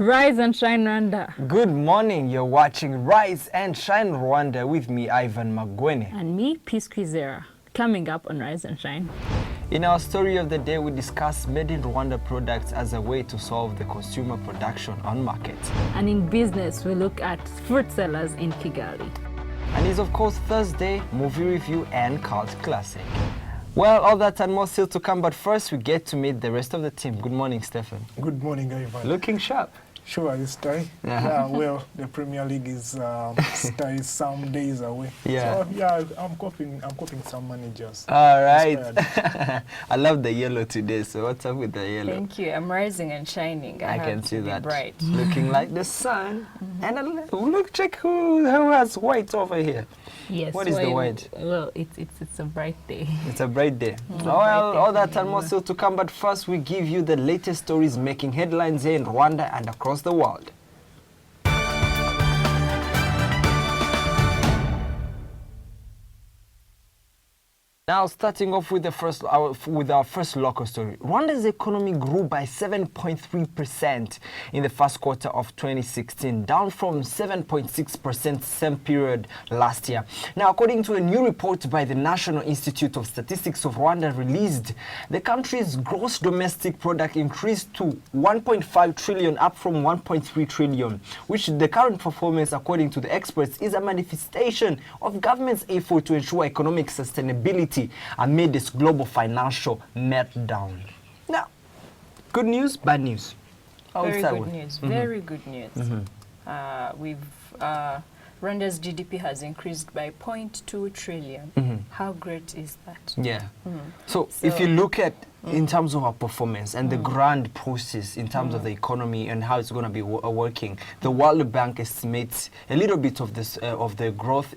Rise and shine Rwanda. Good morning, you're watching Rise and Shine Rwanda with me, Ivan Magwene. And me, Peace Kwizera. Coming up on Rise and Shine. In our story of the day, we discuss made in Rwanda products as a way to solve the consumer production on market. And in business, we look at fruit sellers in Kigali. And it's of course Thursday, movie review and cult classic. Well, all that and more still to come, but first we get to meet the rest of the team. Good morning, Stefan. Good morning, Ivan. Looking sharp. Sure, it's Ty. Yeah, well, the Premier League is is some days away. Yeah. So, yeah, I'm coping some managers. All right. I love the yellow today, so what's up with the yellow? Thank you. I'm rising and shining. I can see that. Bright. Looking like the sun. And look, check who has white over here. Yes. What is the white? Well, it's a bright day. It's a bright day. Well, all that and more still to come, but first we give you the latest stories making headlines here in Rwanda and across the world. Now, starting off with our first local story. Rwanda's economy grew by 7.3% in the first quarter of 2016, down from 7.6% same period last year. Now, according to a new report by the National Institute of Statistics of Rwanda released, the country's gross domestic product increased to 1.5 trillion, up from 1.3 trillion, which the current performance, according to the experts, is a manifestation of government's effort to ensure economic sustainability amid this global financial meltdown. Now, good news, bad news. Very good news. Very good news. Rwanda's GDP has increased by 0.2 trillion. How great is that? Yeah. So if you look at in terms of our performance and the grand process in terms of the economy and how it's going to be working, the World Bank estimates a little bit of this of the growth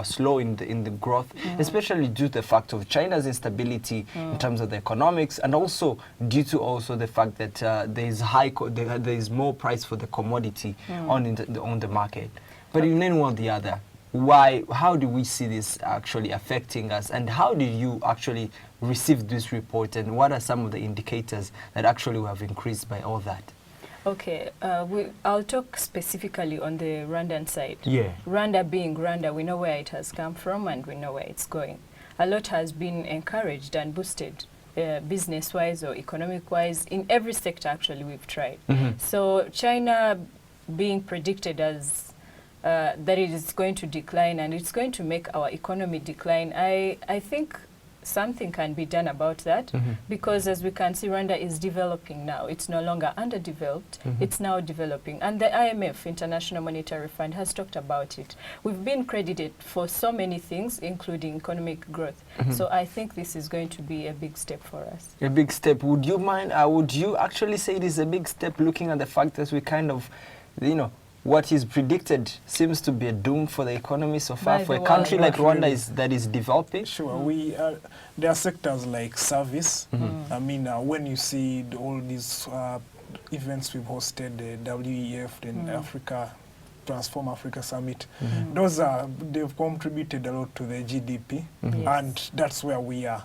slow in the growth, especially due to the fact of China's instability in terms of the economics, and also due to also the fact that there is more price for the commodity on the market. But in one way or the other, how do we see this actually affecting us, and how did you actually receive this report, and what are some of the indicators that actually have increased by all that? Okay, I'll talk specifically on the Rwandan side. Yeah. Rwanda being Rwanda, we know where it has come from and we know where it's going. A lot has been encouraged and boosted business-wise or economic-wise in every sector actually we've tried. So China being predicted as that it is going to decline and it's going to make our economy decline. I think something can be done about that because as we can see, Rwanda is developing now. It's no longer underdeveloped, it's now developing. And the IMF, International Monetary Fund, has talked about it. We've been credited for so many things, including economic growth. So I think this is going to be a big step for us. A big step. Would you mind, would you actually say it is a big step looking at the fact that we kind of, what is predicted seems to be a doom for the economy so far for a country like Rwanda that is developing? Sure, there are sectors like service. I mean, when you see all these events we've hosted, the WEF, the Transform Africa Summit, they've contributed a lot to the GDP, and that's where we are.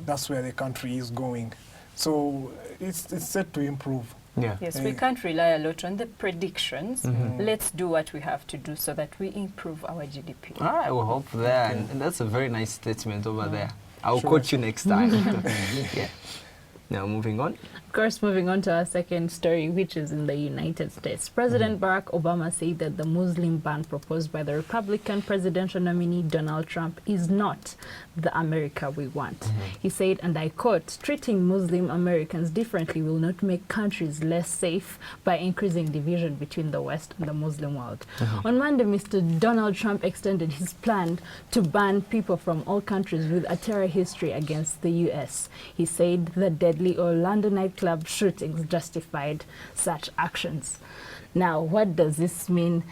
That's where the country is going. So it's set to improve. Yeah. Yes, we can't rely a lot on the predictions. Let's do what we have to do so that we improve our GDP. All right, we'll hope that. And that's a very nice statement over there. I'll coach you next time. Yeah. Now, moving on. Of course, moving on to our second story, which is in the United States. President Barack Obama said that the Muslim ban proposed by the Republican presidential nominee Donald Trump is not the America we want. He said, and I quote, "Treating Muslim Americans differently will not make countries less safe by increasing division between the West and the Muslim world." On Monday, Mr. Donald Trump extended his plan to ban people from all countries with a terror history against the U.S. He said the deadly Orlando nightclub shootings justified such actions. Now, what does this mean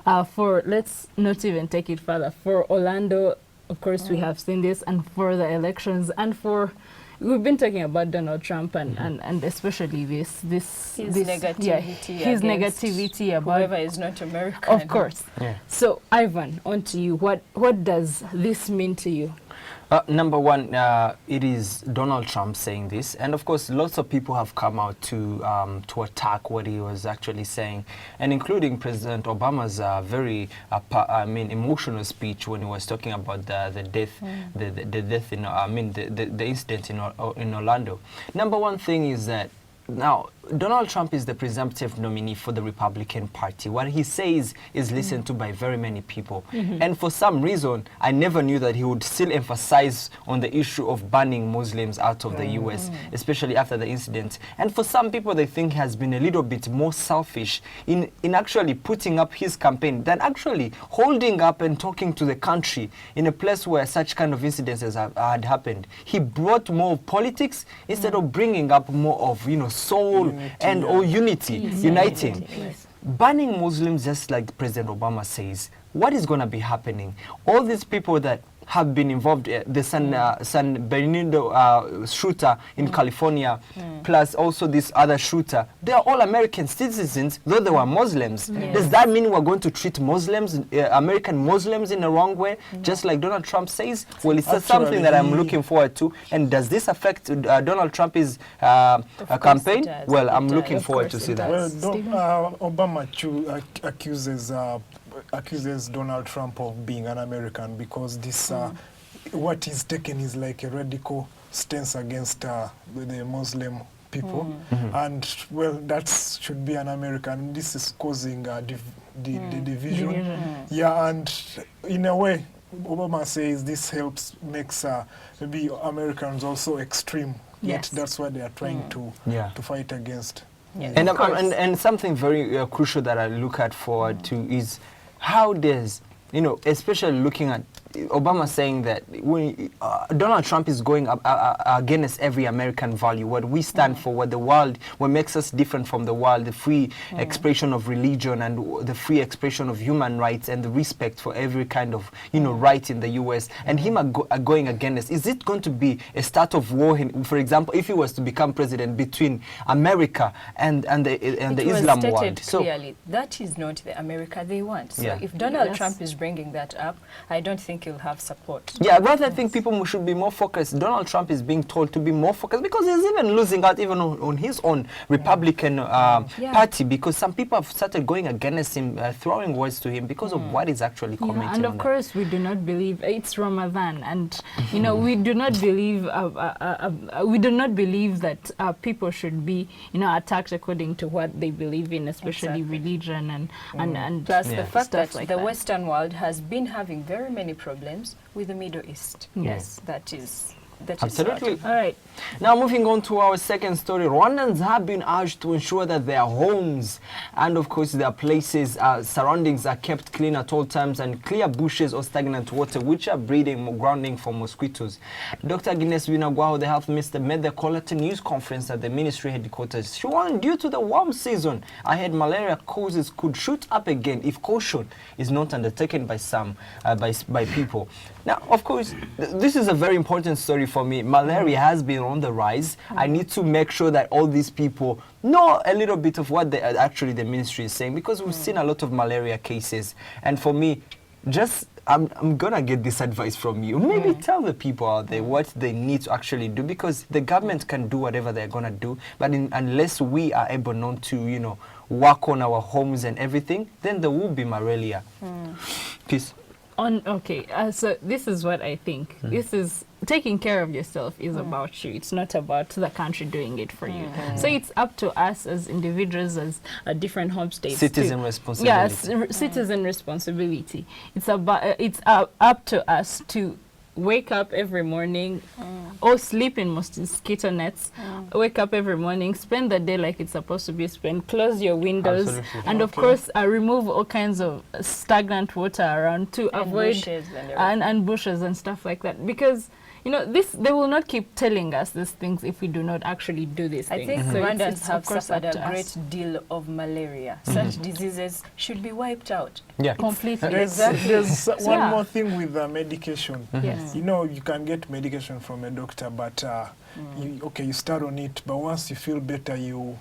let's not even take it further. For Orlando, of course, we have seen this, and for the elections, and we've been talking about Donald Trump and especially his negativity about whoever is not American. Of course. Yeah. So, Ivan, on to you. What does this mean to you? Number one, it is Donald Trump saying this, and of course, lots of people have come out to attack what he was actually saying, and including President Obama's very, emotional speech when he was talking about the death, the death in, the incident in Orlando. Number one thing is that now, Donald Trump is the presumptive nominee for the Republican Party. What he says is listened to by very many people. And for some reason, I never knew that he would still emphasize on the issue of banning Muslims out of the U.S., especially after the incident. And for some people, they think he has been a little bit more selfish in actually putting up his campaign than actually holding up and talking to the country in a place where such kind of incidences had happened. He brought more of politics instead of bringing up more of, soul and or unity, uniting. Yes. Banning Muslims, just like President Obama says, what is going to be happening? All these people that have been involved, the San Bernardino shooter in California, plus also this other shooter, they are all American citizens, though they were Muslims. Does that mean we're going to treat Muslims, American Muslims, in the wrong way, just like Donald Trump says? Well, it's something that I'm looking forward to. And does this affect Donald Trump's campaign? Well, I'm looking forward to see that. Well, Obama accuses Donald Trump of being an American because this what he's taken is like a radical stance against the Muslim people, and well, that should be an American. This is causing the division. Yeah, and in a way, Obama says this makes maybe Americans also extreme. Yet that's what they are trying to fight against. Yes. And something very crucial that I look at forward to is how does, especially looking at Obama saying that when Donald Trump is going against every American value, what we stand for, what the world, what makes us different from the world, the free expression of religion and the free expression of human rights and the respect for every kind of, right in the U.S. And him are going against. Is it going to be a start of war, for example, if he was to become president, between America and the Islam world? So clearly, that is not the America they want. So if Donald Trump is bringing that up, I don't think he'll have support. Yeah, but I think people should be more focused. Donald Trump is being told to be more focused because he's even losing out even on his own Republican party, because some people have started going against him, throwing words to him because of what he's actually commenting on. And of course, we do not believe it's Ramadan, and we do not believe that people should be attacked according to what they believe in, especially religion and plus the fact that like the Western world has been having very many problems with the Middle East. Yes, that is absolutely. All right. Now, moving on to our second story, Rwandans have been urged to ensure that their homes and, of course, their places, surroundings are kept clean at all times and clear bushes or stagnant water, which are breeding grounding for mosquitoes. Dr. Agnes Binagwaho, the health minister, made the call at a news conference at the ministry headquarters. She warned due to the warm season ahead, malaria causes could shoot up again if caution is not undertaken by some by people. Now, of course, this is a very important story for me. Malaria has been on the rise. I need to make sure that all these people know a little bit of what actually the ministry is saying, because we've seen a lot of malaria cases. And for me, I'm going to get this advice from you. Maybe tell the people out there what they need to actually do, because the government can do whatever they're going to do. But unless we are able not to, work on our homes and everything, then there will be malaria. Peace. So this is what I think. This is taking care of yourself is about you. It's not about the country doing it for you. So it's up to us as individuals, as different home states. Citizen responsibility. Yes, citizen responsibility. It's up to us to wake up every morning or sleep in mosquito nets. Wake up every morning, spend the day like it's supposed to be spent, close your windows. Absolutely. And of course remove all kinds of stagnant water around to avoid bushes and bushes and stuff like that, because they will not keep telling us these things if we do not actually do these things. I think so Rwandans have suffered up a to great us. deal of malaria. Such diseases should be wiped out. Yeah. Completely. There's one more thing with medication. Yes. You can get medication from a doctor, but you start on it, but once you feel better, you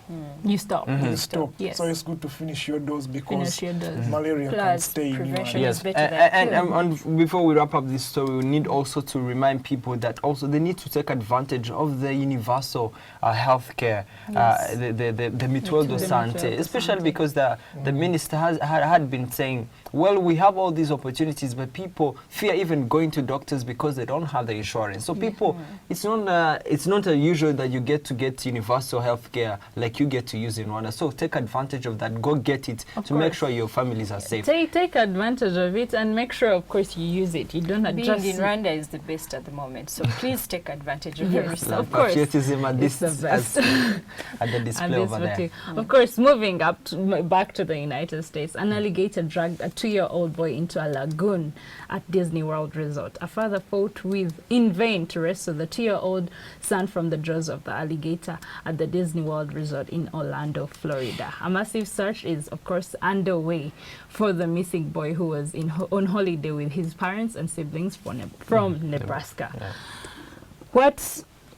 stop. you stop. Yes. So it's good to finish your dose because Finish your dose. malaria can Plus, stay in you. prevention And is Yes, better than cure. and before we wrap up this story, we need also to remind people that also they need to take advantage of the universal healthcare, Yes. the Mutual do The Sante, Mutual do especially Sante. because the minister had been saying, well, we have all these opportunities, but people fear even going to doctors because they don't have the insurance. So people, it's not usual that you get universal healthcare like you get to use in Rwanda. So take advantage of that. Go get it to make sure your families are safe. Take advantage of it and make sure, of course, you use it. You don't Being just in Rwanda is the best at the moment, so please take advantage of Yes, yourself. of course. Patriotism at It's this the best. at the display And this over there. Of course, moving back to the United States, an alligator dragged a 2-year-old boy into a lagoon at Disney World Resort. A father fought in vain to rescue the 2-year-old son from the jaws of the alligator at the Disney World Resort in Orlando, Florida. A massive search is, of course, underway for the missing boy who was on holiday with his parents and siblings from Nebraska.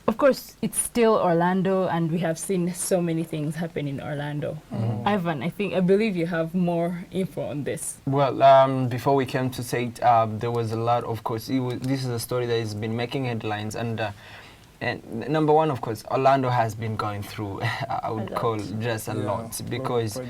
Of course, it's still Orlando, and we have seen so many things happen in Orlando. Ivan, I believe you have more info on this. Well, before we came to say it, there was a lot, of course. This is a story that has been making headlines, and number one, of course, Orlando has been going through, I would call just a lot, because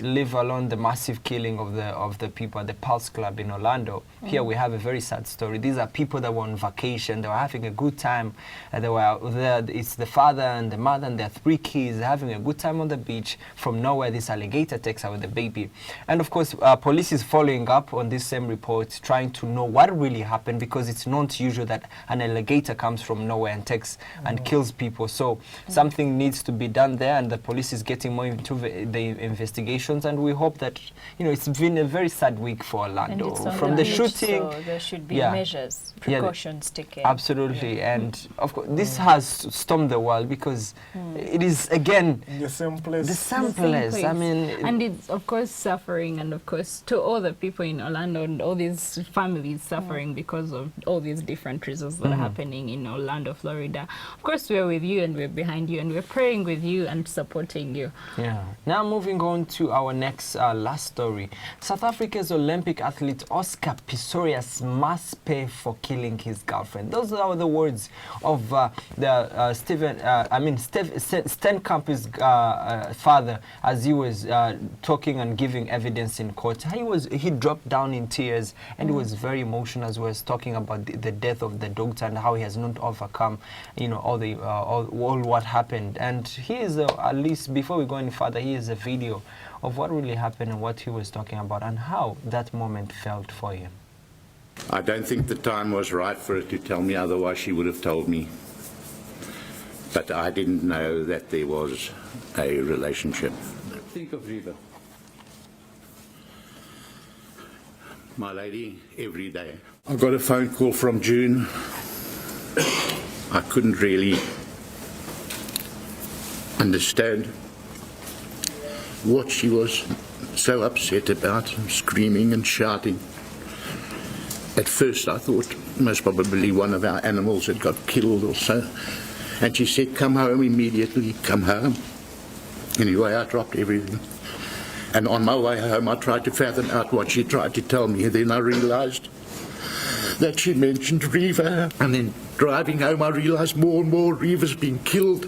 leave alone the massive killing of the people at the Pulse Club in Orlando. Here we have a very sad story. These are people that were on vacation, they were having a good time, they were out there. It's the father and the mother and their 3 kids having a good time on the beach. From nowhere, this alligator takes away the baby. And of course, police is following up on this same report, trying to know what really happened, because it's not usual that an alligator comes from nowhere and takes and kills people. So something needs to be done there, and the police is getting more into the investigations, and we hope that, it's been a very sad week for Orlando. From the shooting, so there should be measures, precautions taken. Absolutely. And of course this has stormed the world, because it is again the same place. the same place. I mean, and it's, of course, suffering, and of course to all the people in Orlando and all these families suffering because of all these different reasons that are happening in Orlando, Florida. Of course, we're with you and we're behind you and we're praying with you and supporting you. Yeah. Now moving on to our next last story. South Africa's Olympic athlete Oscar Pistorius must pay for killing his girlfriend. Those are the words of Stenkamp's father, as he was talking and giving evidence in court. He dropped down in tears, and he was very emotional as he was talking about the death of the doctor and how he has not overcome, all what happened. And here is at least before we go any further, here is a video of what really happened and what he was talking about and how that moment felt for him. I don't think the time was right for her to tell me, otherwise she would have told me. But I didn't know that there was a relationship. Think of Riva. My lady, every day. I got a phone call from June. I couldn't really understand what she was so upset about, screaming and shouting. At first I thought most probably one of our animals had got killed or so. And she said, come home immediately, come home. Anyway, I dropped everything. And on my way home I tried to fathom out what she tried to tell me. And then I realized that she mentioned Riva. And then driving home I realized more and more Riva's been killed.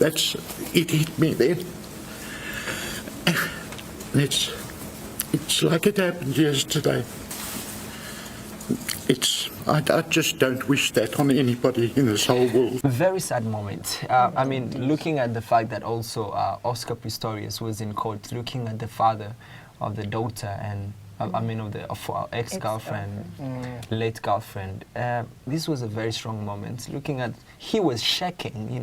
It hit me then. It's like it happened yesterday. I just don't wish that on anybody in this whole world. Very sad moment. I mean, looking at the fact that also Oscar Pistorius was in court, looking at the father of the daughter and of our ex-girlfriend, late girlfriend. This was a very strong moment. Looking at, he was shaking,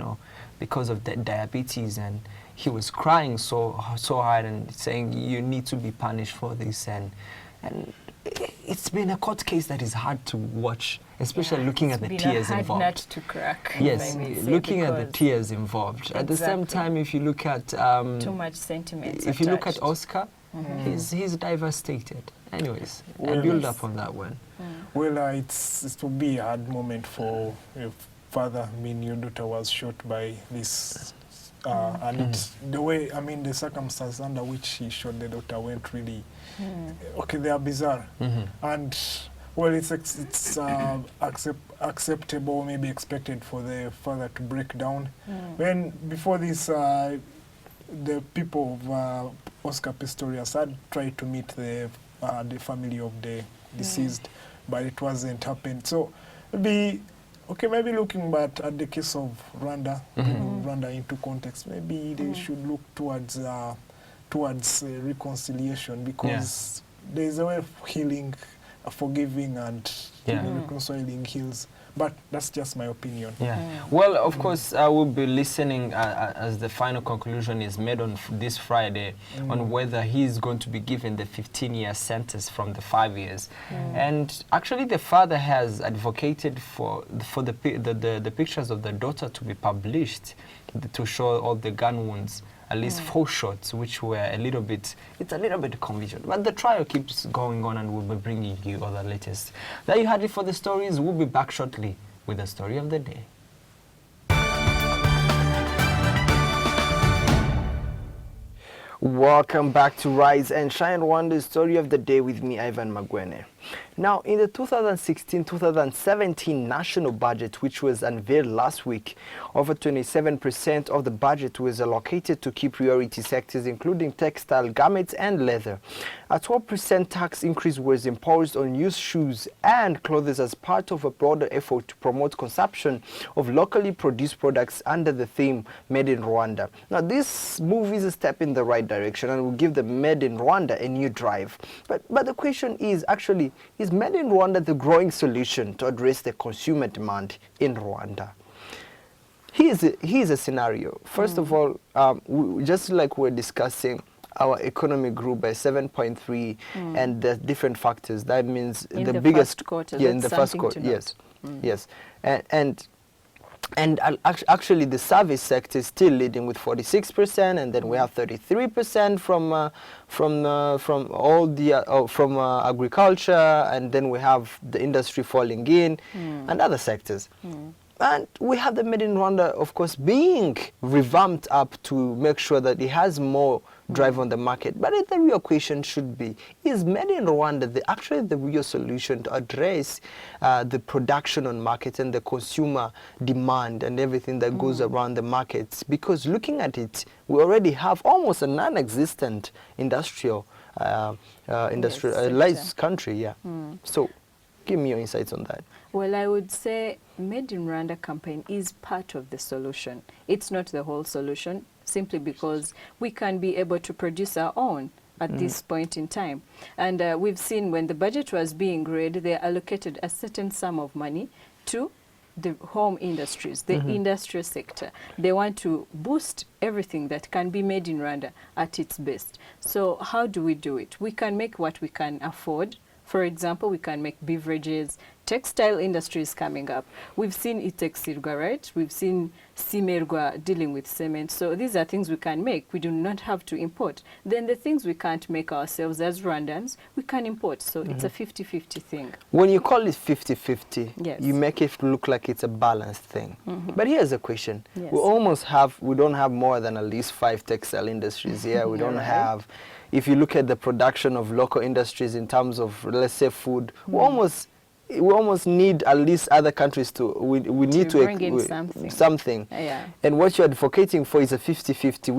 because of the diabetes, and he was crying so hard and saying, you need to be punished for this. And it's been a court case that is hard to watch, especially looking at the tears involved. It's been a hard nut to crack. Yes, looking at the tears involved. At the same time, if you look at too much sentiment. If you look at Oscar, he's devastated. Anyways, I build up on that one. Well, it will be a hard moment for father, I mean, your daughter was shot by this, and it's the way, I mean, the circumstances under which he shot the daughter went really, okay, they are bizarre. And, well, it's acceptable, maybe expected for the father to break down. When, before this, the people of Oscar Pistorius had tried to meet the family of the deceased, but it wasn't happened. So maybe looking back at the case of Rwanda, bringing Rwanda into context, maybe they should look towards reconciliation, because there is a way of healing, forgiving, and reconciling heals. But that's just my opinion. Well, of course, I will be listening as the final conclusion is made on this Friday on whether he's going to be given the 15-year sentence from the 5 years. And actually, the father has advocated for the pictures of the daughter to be published to show all the gun wounds. At least 4 shots, which were it's a little bit confusion. But the trial keeps going on, and we'll be bringing you all the latest. There you had it for the stories. We'll be back shortly with the story of the day. Welcome back to Rise and Shine Rwanda, story of the day with me, Ivan Magwene. Now, in the 2016-2017 national budget, which was unveiled last week, over 27% of the budget was allocated to key priority sectors, including textile, garments, and leather. A 12% tax increase was imposed on used shoes and clothes as part of a broader effort to promote consumption of locally produced products under the theme Made in Rwanda. Now, this move is a step in the right direction and will give the Made in Rwanda a new drive. But the question is actually, is Made in Rwanda the growing solution to address the consumer demand in Rwanda? Here's a scenario. First of all, just like we're discussing, our economy grew by 7.3, and the different factors. That means in the the biggest first quarter. in the first quarter. Yes, yes, and actually the service sector is still leading with 46%, and then we have 33% from agriculture, and then we have the industry falling in, and other sectors. And we have the Made in Rwanda, of course, being revamped up to make sure that it has more drive on the market. But the real question should be, is Made in Rwanda actually the real solution to address the production on market and the consumer demand and everything that goes around the markets? Because looking at it, we already have almost a non-existent industrialized country. So give me your insights on that. Well, I would say Made in Rwanda campaign is part of the solution. It's not the whole solution, simply because we can be able to produce our own at this point in time. And we've seen when the budget was being read, they allocated a certain sum of money to the home industries, the industrial sector. They want to boost everything that can be made in Rwanda at its best. So how do we do it? We can make what we can afford. For example, we can make beverages, textile industries coming up. We've seen Itexirwa, right? We've seen Simerwa dealing with cement. So these are things we can make. We do not have to import. Then the things we can't make ourselves as Rwandans, we can import. So it's a 50-50 thing. When you call it 50-50, Yes. you make it look like it's a balanced thing. But here's a question. Yes. We don't have more than at least 5 textile industries here. We don't Right. have, if you look at the production of local industries in terms of, let's say, food, we almost need at least other countries we need to bring in something. Yeah. And what you're advocating for is a 50-50,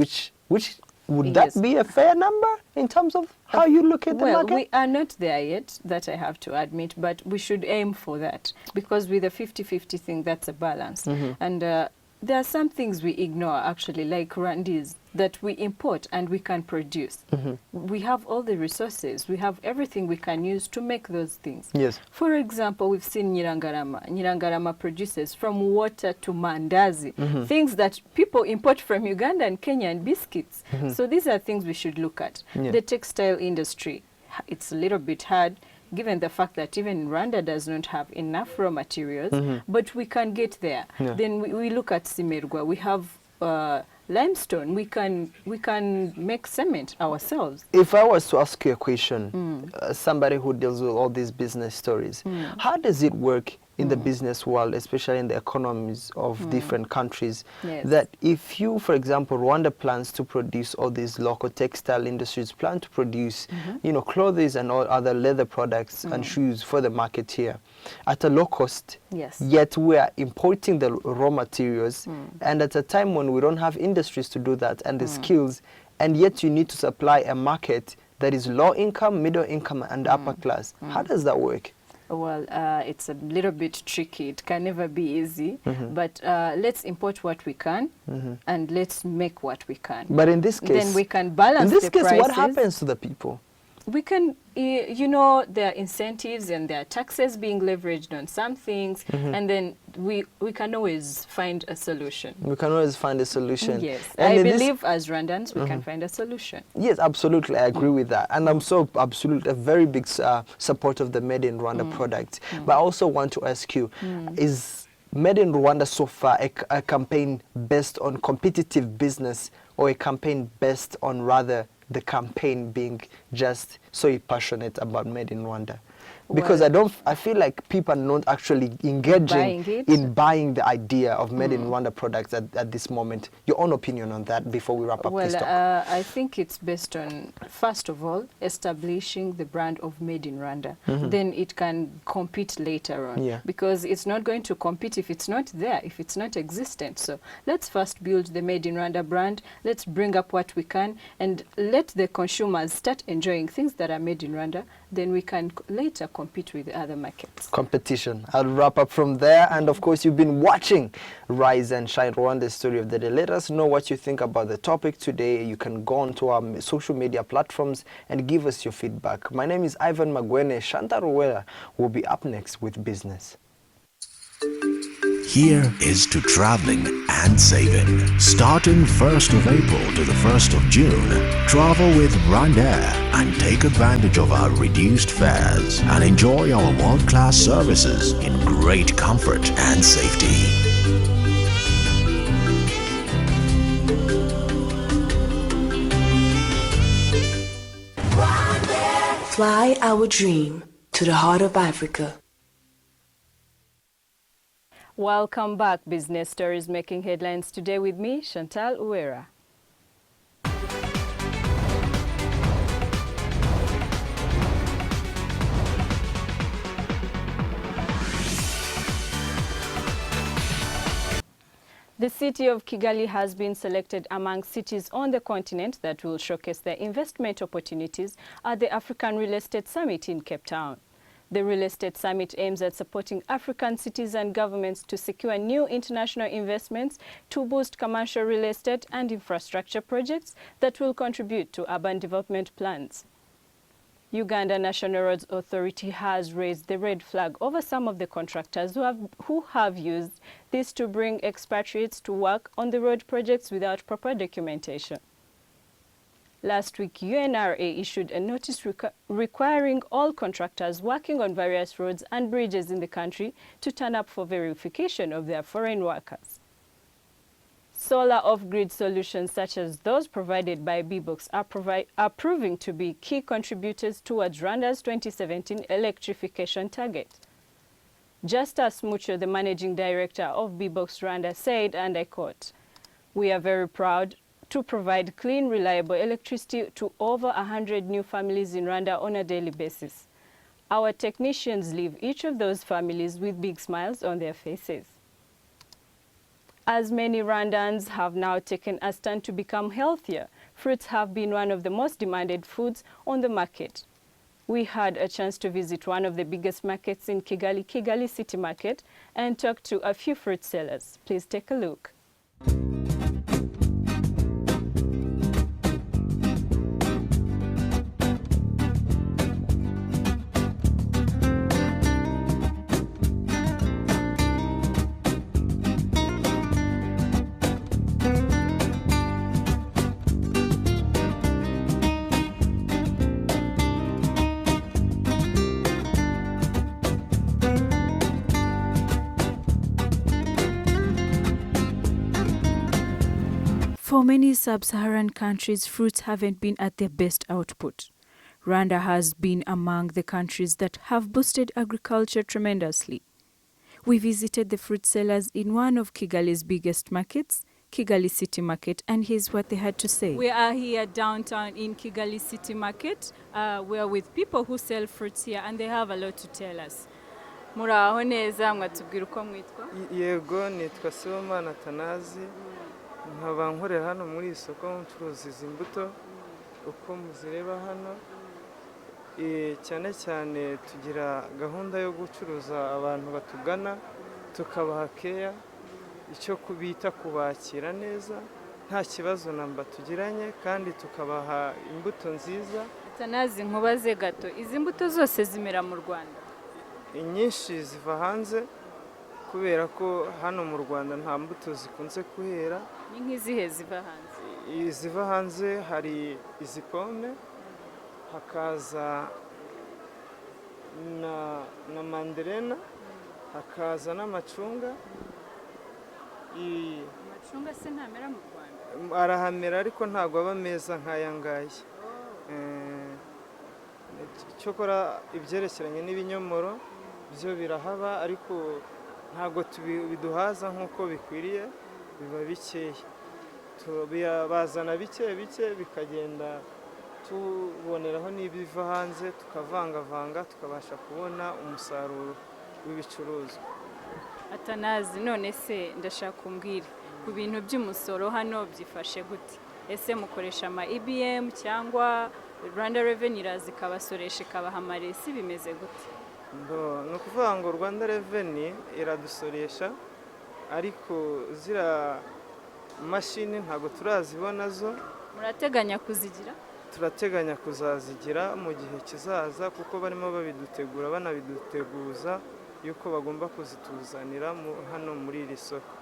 which would Yes. that be a fair number in terms of how you look at the Well, market? we are not there yet, that I have to admit, but we should aim for that, because with a 50-50 thing, that's a balance. And there are some things we ignore, actually, like Rwandese, that we import and we can produce. We have all the resources. We have everything we can use to make those things. Yes. For example, we've seen Nyirangarama. Nyirangarama produces from water to mandazi, things that people import from Uganda and Kenya, and biscuits. So these are things we should look at. Yeah. The textile industry, it's a little bit hard, given the fact that even Rwanda does not have enough raw materials, but we can get there. Yeah. Then we look at Simerwa. We have limestone. We can make cement ourselves. If I was to ask you a question, somebody who deals with all these business stories, how does it work in the business world, especially in the economies of different countries, Yes. that if you, for example, Rwanda plans to produce all these local textile industries, plan to produce, you know, clothes and all other leather products and shoes for the market here at a low cost, Yes. yet we are importing the raw materials, and at a time when we don't have industries to do that and the skills, and yet you need to supply a market that is low income, middle income, and upper class. How does that work? Well, it's a little bit tricky. It can never be easy. But let's import what we can, and let's make what we can. But in this case, then we can balance in this the case, prices. what happens to the people? We can, you know, there are incentives and there are taxes being leveraged on some things, and then we can always find a solution. We can always find a solution. Yes, And I in this- believe as Rwandans we can find a solution. Yes, absolutely. I agree with that. And I'm so absolutely a very big support of the Made in Rwanda product. But I also want to ask you, is Made in Rwanda so far a campaign based on competitive business, or a campaign based on rather the campaign being just so passionate about Made in Rwanda? Because I feel like people are not actually engaging Buying it? in buying the idea of Made in Rwanda products at this moment. Your own opinion on that before we wrap up this Well, talk. I think it's based on, first of all, establishing the brand of Made in Rwanda. Then it can compete later on. Yeah. Because it's not going to compete if it's not there, if it's not existent. So let's first build the Made in Rwanda brand. Let's bring up what we can and let the consumers start enjoying things that are made in Rwanda. Then we can later compete with other markets. Competition. I'll wrap up from there. And of course, you've been watching Rise and Shine Rwanda Story of the Day. Let us know what you think about the topic today. You can go onto our social media platforms and give us your feedback. My name is Ivan Magwene. Shanta Ruwela will be up next with business. Here is to traveling and saving. Starting 1st of April to the 1st of June, travel with Rwanda and take advantage of our reduced fares and enjoy our world-class services in great comfort and safety. Fly our dream to the heart of Africa. Welcome back, Business Stories making headlines today with me, Chantal Uwera. The city of Kigali has been selected among cities on the continent that will showcase their investment opportunities at the African Real Estate Summit in Cape Town. The Real Estate Summit aims at supporting African cities and governments to secure new international investments to boost commercial real estate and infrastructure projects that will contribute to urban development plans. Uganda National Roads Authority has raised the red flag over some of the contractors who have used this to bring expatriates to work on the road projects without proper documentation. Last week, UNRA issued a notice requiring all contractors working on various roads and bridges in the country to turn up for verification of their foreign workers. Solar off-grid solutions such as those provided by BBOX are proving to be key contributors towards Rwanda's 2017 electrification target. Justus Mucho, the managing director of BBOX Rwanda, said, and I quote, "We are very proud to provide clean, reliable electricity to over 100 new families in Rwanda on a daily basis. Our technicians leave each of those families with big smiles on their faces." As many Rwandans have now taken a stand to become healthier, fruits have been one of the most demanded foods on the market. We had a chance to visit one of the biggest markets in Kigali, Kigali City Market, and talk to a few fruit sellers. Please take a look. For many sub-Saharan countries, fruits haven't been at their best output. Rwanda has been among the countries that have boosted agriculture tremendously. We visited the fruit sellers in one of Kigali's biggest markets, Kigali City Market, and here's what they had to say. We are here downtown in Kigali City Market. We are with people who sell fruits here, and they have a lot to tell us. Muraho neza, mwatubwira uko mwitwa? Yego, nitwa Sibomana Tanazi. Nkaba nkorera hano muri isoko ncuruza izi mbuto uko muzireba hano. Cyane cyane tugira gahunda yo gucuruza abantu batugana tukabaha keya, icyo kubita kubakira neza, nta kibazo namba tugiranye, kandi tukabaha imbuto nziza. Tanazi, nkubaze gato, izi mbuto zose zimera mu Rwanda? Inyinshi ziva hanze kubera ko hano mu Rwanda nta mbuto zikunze kuhera. Ni nk'izihe ziva hanze? Iziva hanze hari izi pome, hakaza na mandarena, hakaza n'amacunga. Amacunga se ntamera mu Rwanda? Arahamera ariko ntabwo aba meza nk'aya ngaya. Cyokora ibyerekeranye n'ibinyomoro byo birahaba, ariko ntabwo biduhaza nk'uko bikwiriye, biba bikeya. Bazana bike bikagenda tuboneraho n'ibiva hanze, tukavangavanga tukabasha kubona umusaruro w'ibicuruzwa. Atanazi, none se ndashaka kumbwira ku bintu by'umusoro hano byifashe gute? Ese mukoresha ama EBM cyangwa Rwanda Revenue iraza ikabasoresha ikabaha amaresi, bimeze gute? Ni ukuvuga ngo Rwanda Revenue iradusoresha, ariko zira mashini ntabwo turazibona zo. Murateganya kuzigira? Turateganya kuzazigira mu gihe kizaza, kuko barimo babidutegura, banabiduteguza yuko bagomba kuzituzanira hano muri iri soko.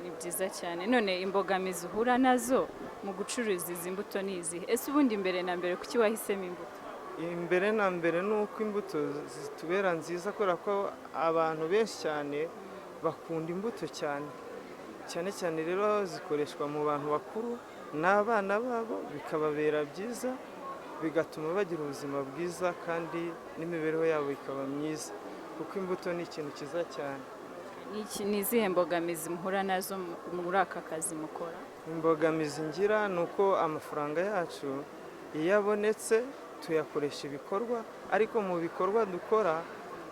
Ni byiza cyane. None imbogamizi uhura nazo mu gucuruza izi mbuto ni izihe? Ese ubundi mbere na mbere kuki wahisemo imbuto? Imbere na mbere ni uko imbuto zitubera nziza, kubera ko abantu benshi cyane bakunda imbuto cyane cyane rero zikoreshwa mu bantu bakuru n'abana babo, bikababera byiza, bigatuma bagira ubuzima bwiza, kandi n'imibereho yabo ikaba myiza, kuko imbuto ni ikintu cyiza cyane. Ni izihe mbogamizi muhura nazo muri aka kazi mukora? Imbogamizi ngira ni uko amafaranga yacu iyo abonetse tuyakoresha ibikorwa, ariko mu bikorwa dukora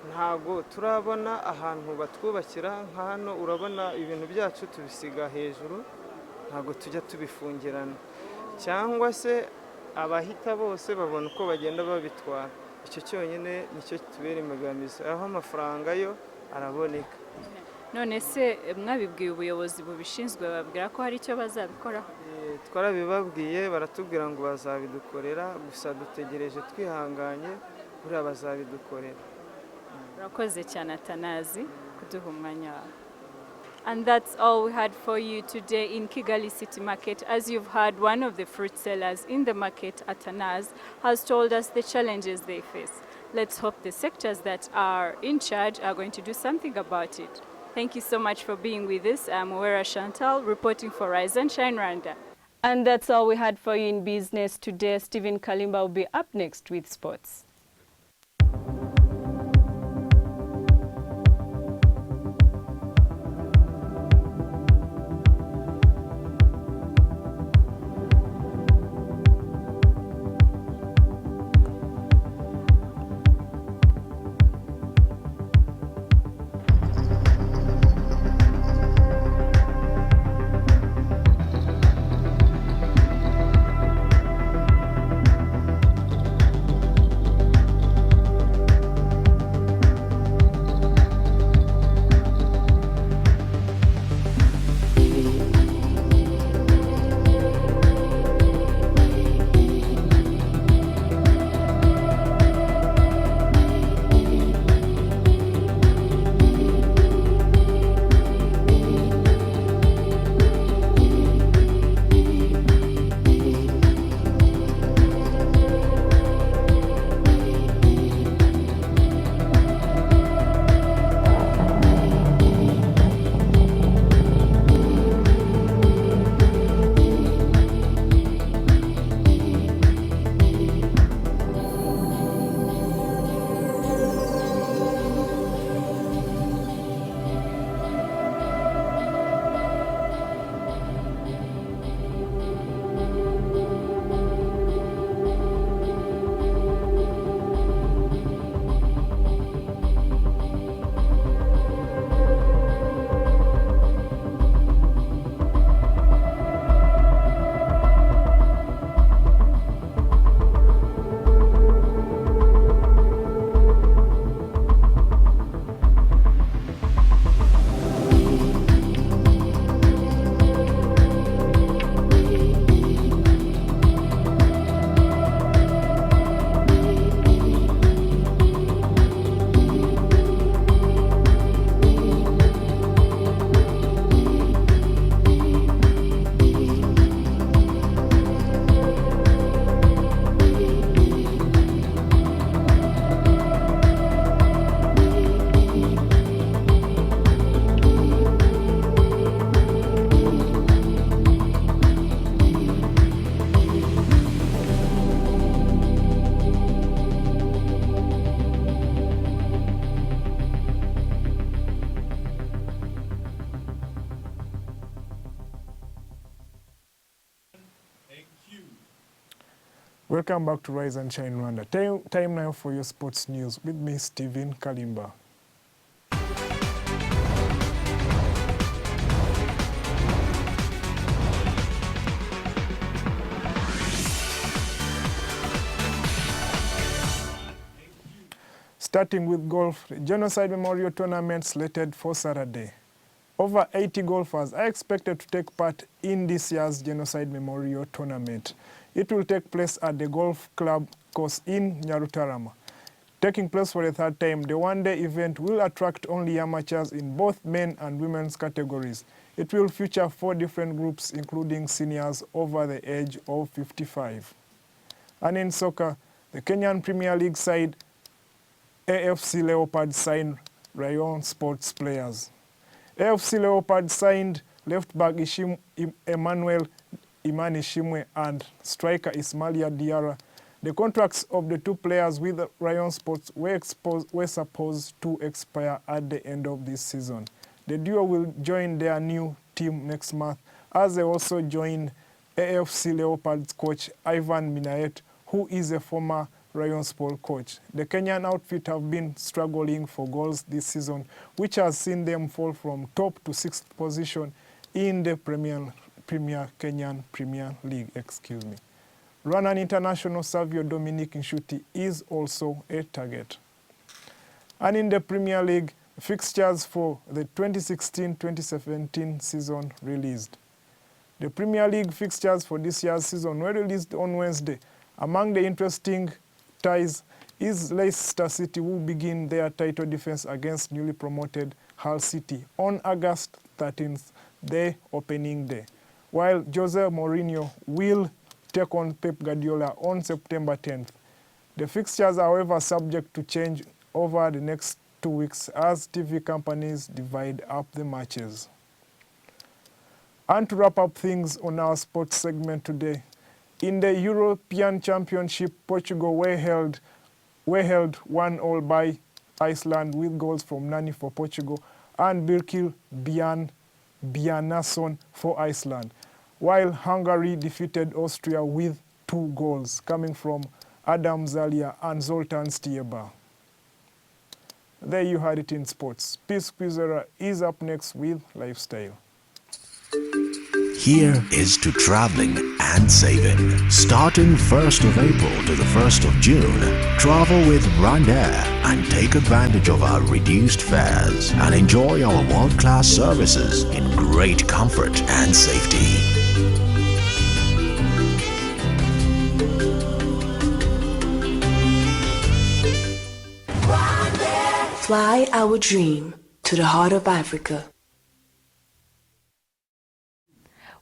ntago turabona ahantu batwubakira. Nka hano urabona ibintu byacu tubisiga hejuru, ntago tujya tubifungirana, cyangwa se abahita bose babona uko bagenda babitwara. Icyo cyonyine nicyo tubera imbogamizi, aho amafaranga yo araboneka. None se mwabibwiye ubuyobozi bubishinzwe, bababwira ko hari icyo bazabikoraho? Twarabibabwiye, baratubwira ngo bazabidukorera, gusa dutegereje twihanganye, buriya bazabidukorera. Urakoze cyane Atanazi kuduha umwanya wawe. And that's all we had for you today in Kigali City Market. As you've heard, one of the fruit sellers in the market, Atanaz, has told us the challenges they face. Let's hope the sectors that are in charge are going to do something about it. Thank you so much for being with us. I'm Wera Chantal, reporting for Rise and Shine Rwanda. And that's all we had for you in business today. Stephen Kalimba will be up next with sports. Welcome back to Rise and Shine Rwanda. Time now for your sports news with me, Stephen Kalimba. Starting with golf, the Genocide Memorial Tournament slated for Saturday. Over 80 golfers are expected to take part in this year's Genocide Memorial Tournament. It will take place at the Golf Club course in Nyarutarama. Taking place for the third time, the one-day event will attract only amateurs in both men and women's categories. It will feature 4 different groups, including seniors over the age of 55. And in soccer, the Kenyan Premier League side AFC Leopards signed Rayon Sports players. AFC Leopards signed left-back Emmanuel Imanishimwe and striker Ismaila Diarra. The contracts of the 2 players with Rayon Sports were supposed to expire at the end of this season. The duo will join their new team next month, as they also join AFC Leopards coach Ivan Minayet, who is a former Rayon Sport coach. The Kenyan outfit have been struggling for goals this season, which has seen them fall from top to 6th position in the Kenyan Premier League. Rwandan international Savio Dominic Nshuti is also a target. And in the Premier League, fixtures for the 2016-2017 season released. The Premier League fixtures for this year's season were released on Wednesday. Among the interesting ties is Leicester City, who begin their title defense against newly promoted Hull City on August 13th, the opening day, while Jose Mourinho will take on Pep Guardiola on September 10th. The fixtures are, however, subject to change over the next 2 weeks as TV companies divide up the matches. And to wrap up things on our sports segment today, in the European Championship, Portugal were held 1-1 by Iceland with goals from Nani for Portugal and Birkil Bjarnason for Iceland, while Hungary defeated Austria with 2 goals coming from Adam Zalia and Zoltan Stieber. There you had it in sports. Peace Quizera is up next with Lifestyle. Here is to traveling and saving. Starting 1st of April to the 1st of June, travel with Rwanda and take advantage of our reduced fares and enjoy our world-class services in great comfort and safety. Fly our dream to the heart of Africa.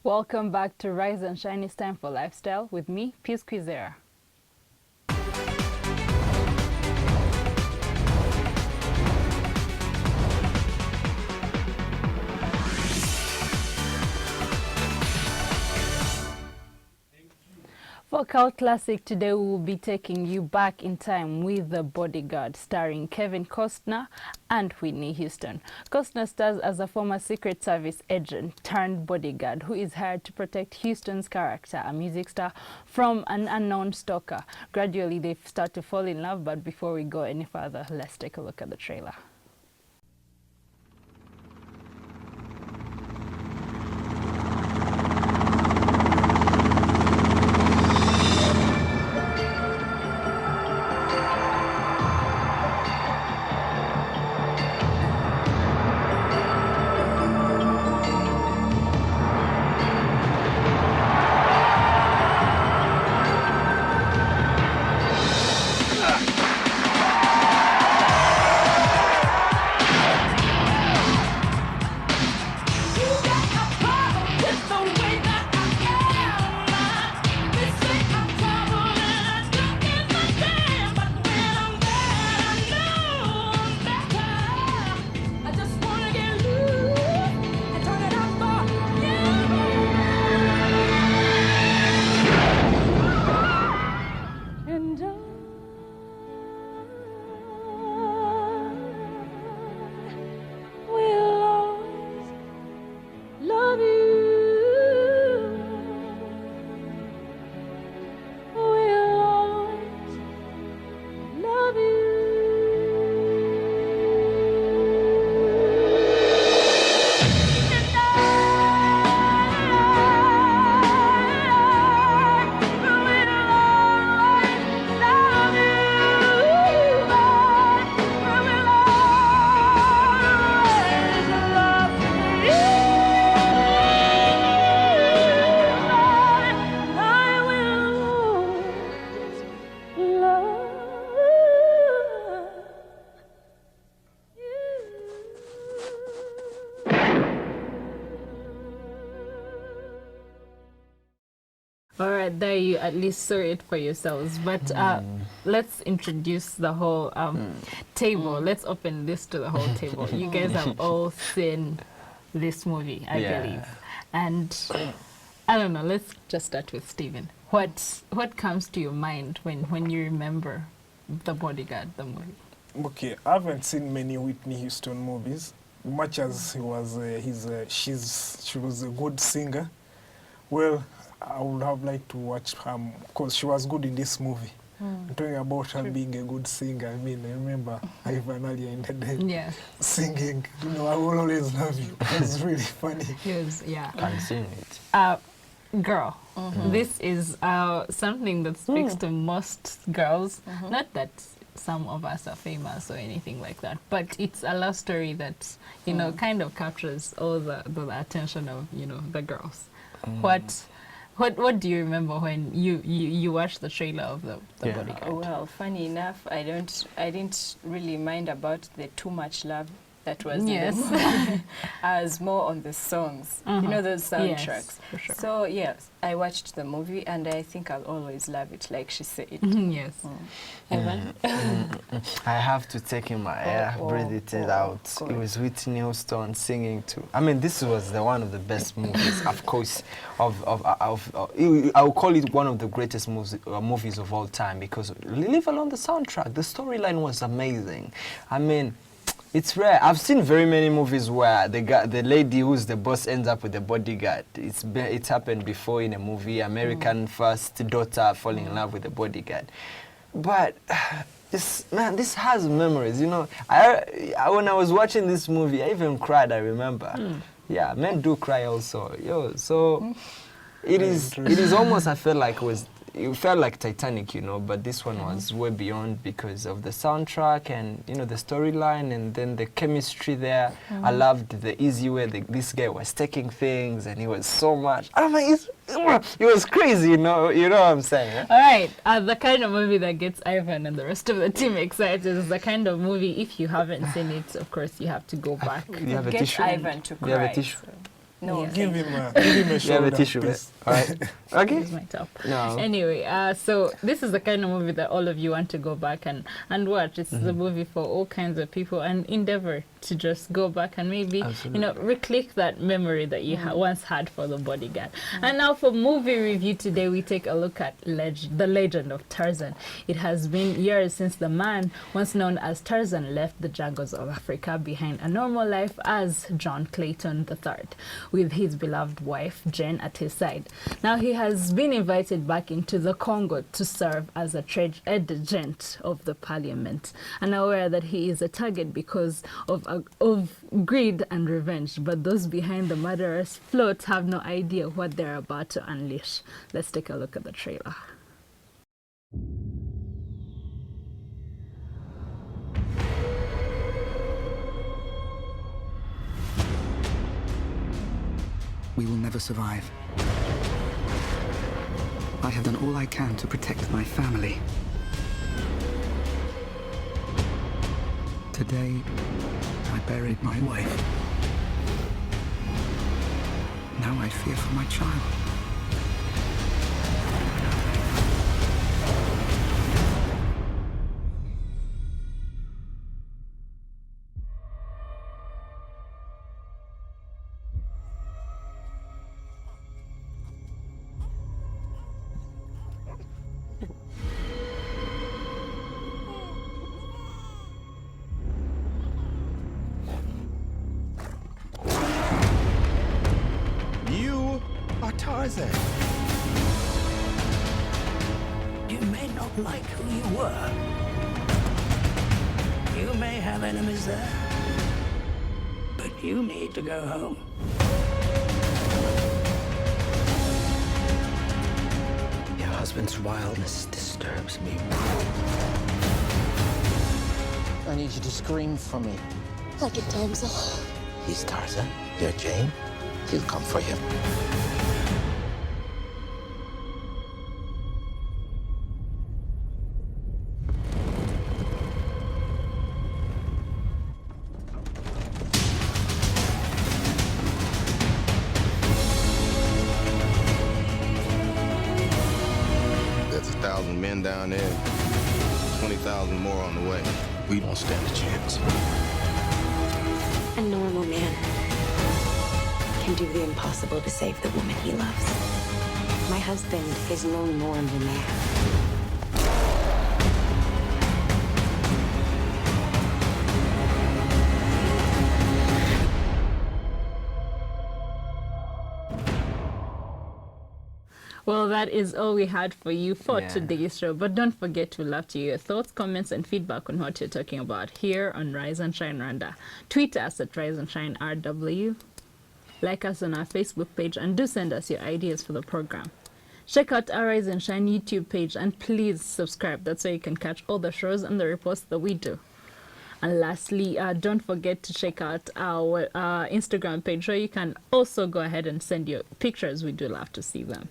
Welcome back to Rise and Shine. It's time for Lifestyle with me, Peace Quizera. For Cult Classic today, we will be taking you back in time with The Bodyguard, starring Kevin Costner and Whitney Houston. Costner stars as a former Secret Service agent turned bodyguard who is hired to protect Houston's character, a music star, from an unknown stalker. Gradually, they start to fall in love, but before we go any further, let's take a look at the trailer. there you at least saw it for yourselves. But let's introduce the whole table. Let's open this to the whole table. You guys have all seen this movie, I believe. And I don't know, let's just start with Stephen. What comes to your mind when you remember The Bodyguard, the movie? Okay, I haven't seen many Whitney Houston movies. Much as he was, she was a good singer. Well, I would have liked to watch her because she was good in this movie. Talking about her being a good singer, I mean, I remember Ivan earlier in the day singing, you know, I will always love you. That's really funny. Yes, yeah. I've seen it. Girl, this is something that speaks to most girls. Not that some of us are famous or anything like that, but it's a love story that, you know, kind of captures all the attention of, you know, the girls. What do you remember when you watched the trailer of the Bodyguard? Well, funny enough, I didn't really mind about the too much love that was in the movie. I was more on the songs, you know, those soundtracks. Yes, for sure. So yes, I watched the movie and I think I'll always love it, like she said. Yes. Evan? I have to take in my air, breathe it out. It was Whitney Houston singing too. I mean, this was one of the best movies, of course. I will call it one of the greatest movies of all time because leave alone the soundtrack, the storyline was amazing. I mean, it's rare. I've seen very many movies where the lady who's the boss ends up with the bodyguard. It's happened before in a movie, American First daughter falling in love with the bodyguard. But this has memories, you know. When I was watching this movie, I even cried, I remember. Yeah, men do cry also. So it is almost, I felt like it felt like Titanic, you know, but this one was way beyond because of the soundtrack and, you know, the storyline and then the chemistry there. I loved the easy way this guy was taking things and he was so much. I mean, it was crazy, you know what I'm saying? Yeah? All right, the kind of movie that gets Ivan and the rest of the team excited is the kind of movie, if you haven't seen it, of course, you have to go back. You have a Get tissue? Ivan to cry. You have a tissue? So. No, Give him a shoulder, You have a tissue, please. all right? Okay. Here's my top. No. Anyway, so this is the kind of movie that all of you want to go back and watch. It's the movie for all kinds of people and endeavor to just go back and maybe, you know, reclick that memory that you once had for The Bodyguard. And now for movie review today, we take a look at the legend of Tarzan. It has been years since the man once known as Tarzan left the jungles of Africa behind a normal life as John Clayton III, with his beloved wife Jane at his side. Now he has been invited back into the Congo to serve as a trade agent of the parliament, and aware that he is a target because of greed and revenge, but those behind the murderous plot have no idea what they're about to unleash. Let's take a look at the trailer. We will never survive. I have done all I can to protect my family. Today, I buried my wife. Now I fear for my child. You are Tarzan. You may not like who you were. You may have enemies there. But you need to go home. Your husband's wildness disturbs me. I need you to scream for me. Like a damsel. He's Tarzan. You're Jane. He'll come for you. down there. 20,000 more on the way. We don't stand a chance. A normal man can do the impossible to save the woman he loves. My husband is no normal man. Well, that is all we had for you for today's show. But don't forget to love to hear your thoughts, comments, and feedback on what you're talking about here on Rise and Shine Rwanda. Tweet us at Rise and Shine RW. Like us on our Facebook page and do send us your ideas for the program. Check out our Rise and Shine YouTube page and please subscribe. That's where you can catch all the shows and the reports that we do. And lastly, don't forget to check out our Instagram page where you can also go ahead and send your pictures. We do love to see them.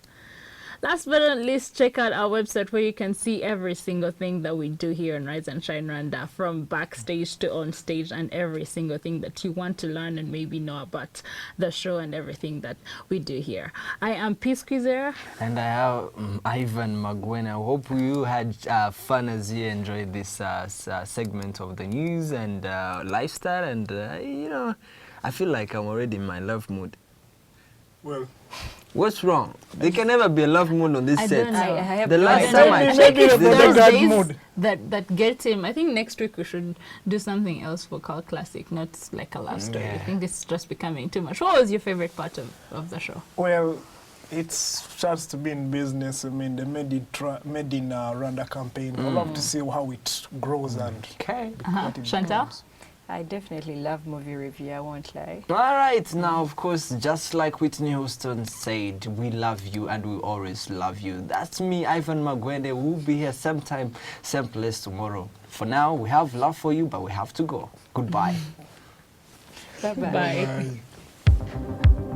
Last but not least, check out our website where you can see every single thing that we do here on Rise and Shine Rwanda, from backstage to on stage, and every single thing that you want to learn and maybe know about the show and everything that we do here. I am Peace Quizera. And I have Ivan Magwena. I hope you had fun as you enjoyed this segment of the news and lifestyle. And, you know, I feel like I'm already in my love mood. Well, what's wrong? There can never be a love mood on this set. I have the last no time I checked, that gets him. I think next week we should do something else for Call Classic, not like a love story. I think this is just becoming too much. What was your favorite part of the show? Well, it starts to be in business. I mean, the Made in Rwanda campaign. I love to see how it grows and what it Chantal? becomes. I definitely love movie review, I won't lie. All right, now, of course, just like Whitney Houston said, we love you and we always love you. That's me, Ivan Magwende. We'll be here same time, same place tomorrow. For now, we have love for you, but we have to go. Goodbye. Bye-bye. Bye.